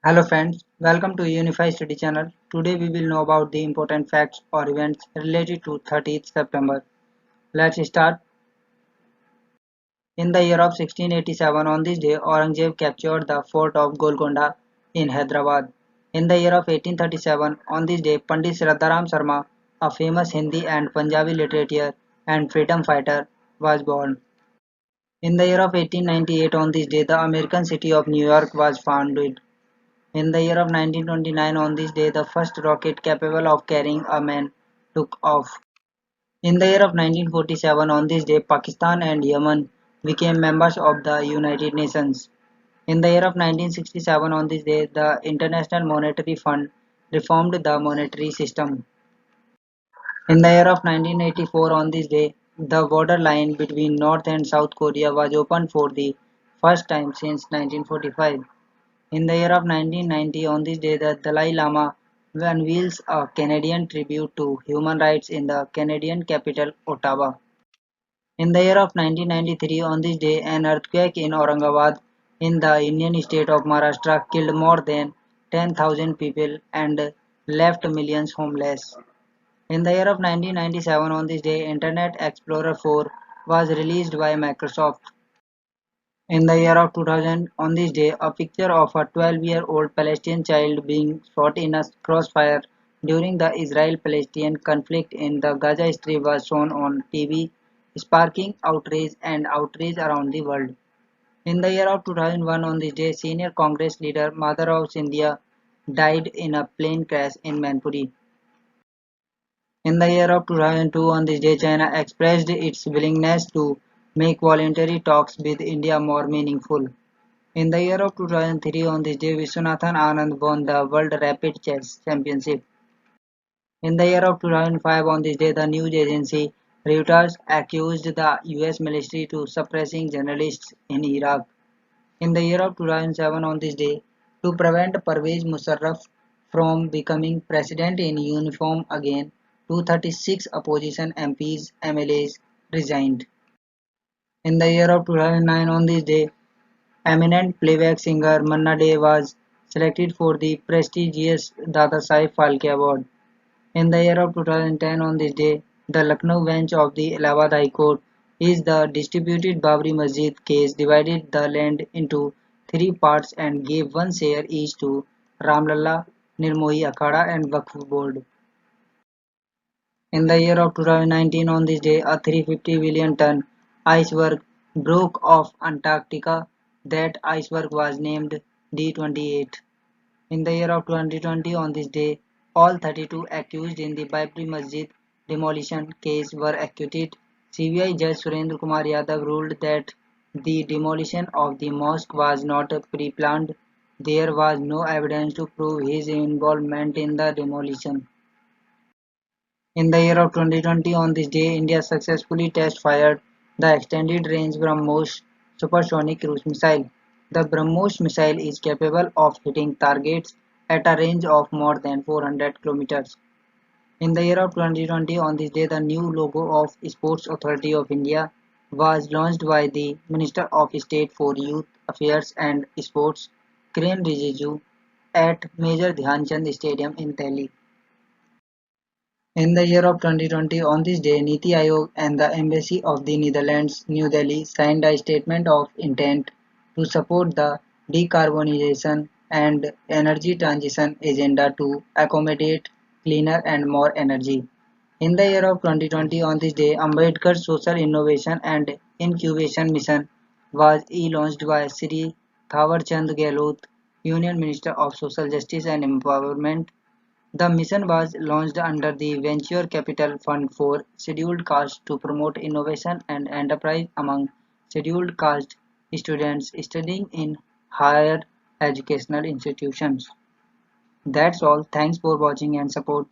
Hello friends, welcome to Unify Study Channel. Today we will know about the important facts or events related to 30th September. Let's start. In the year of 1687, on this day, Aurangzeb captured the fort of Golconda in Hyderabad. In the year of 1837, on this day, Pandit Shraddharam Sharma, a famous Hindi and Punjabi literature and freedom fighter, was born. In the year of 1898, on this day, the American city of New York was founded. In the year of 1929, on this day, the first rocket capable of carrying a man took off. In the year of 1947, on this day, Pakistan and Yemen became members of the United Nations. In the year of 1967, on this day, the International Monetary Fund reformed the monetary system. In the year of 1984, on this day, the border line between North and South Korea was opened for the first time since 1945. In the year of 1990, on this day, the Dalai Lama unveils a Canadian tribute to human rights in the Canadian capital, Ottawa. In the year of 1993, on this day, an earthquake in Aurangabad in the Indian state of Maharashtra killed more than 10,000 people and left millions homeless. In the year of 1997, on this day, Internet Explorer 4 was released by Microsoft. In the year of 2000, on this day, a picture of a 12-year-old Palestinian child being shot in a crossfire during the Israel-Palestinian conflict in the Gaza Strip was shown on TV, sparking outrage around the world. In the year of 2001, on this day, senior Congress leader Madhav Sindhia died in a plane crash in Manpuri. In the year of 2002, on this day, China expressed its willingness to make voluntary talks with India more meaningful. In the year of 2003, on this day, Viswanathan Anand won the World Rapid Chess Championship. In the year of 2005, on this day, the news agency Reuters accused the US military to suppressing journalists in Iraq. In the year of 2007, on this day, to prevent Pervez Musharraf from becoming president in uniform again, 236 opposition MPs MLAs resigned. In the year of 2009, on this day, eminent playback singer Manna Dey was selected for the prestigious Dadasaheb Phalke Award. In the year of 2010, on this day, the Lucknow bench of the Allahabad High Court is the disputed Babri Masjid case divided the land into three parts and gave one share each to Ramlalla, Nirmohi Akhada and Waqf Board. In the year of 2019, on this day, a 350 billion ton iceberg broke off Antarctica. That iceberg was named D28. In the year of 2020, on this day, all 32 accused in the Babri Masjid demolition case were acquitted. CBI Judge Surendra Kumar Yadav ruled that the demolition of the mosque was not pre-planned. There was no evidence to prove his involvement in the demolition. In the year of 2020, on this day, India successfully test-fired the Extended Range BrahMos supersonic cruise missile. The BrahMos missile is capable of hitting targets at a range of more than 400 kilometers. In the year of 2020, on this day, the new logo of Sports Authority of India was launched by the Minister of State for Youth Affairs and Sports, Kiren Rijiju, at Major Dhyan Chand Stadium in Delhi. In the year of 2020, on this day, Niti Aayog and the Embassy of the Netherlands, New Delhi, signed a statement of intent to support the decarbonization and energy transition agenda to accommodate cleaner and more energy. In the year of 2020, on this day, Ambedkar's Social Innovation and Incubation Mission was launched by Sri Thawar Chand Gehlot, Union Minister of Social Justice and Empowerment. The mission was launched under the Venture Capital Fund for Scheduled Castes to promote innovation and enterprise among scheduled caste students studying in higher educational institutions. That's all. Thanks for watching and support.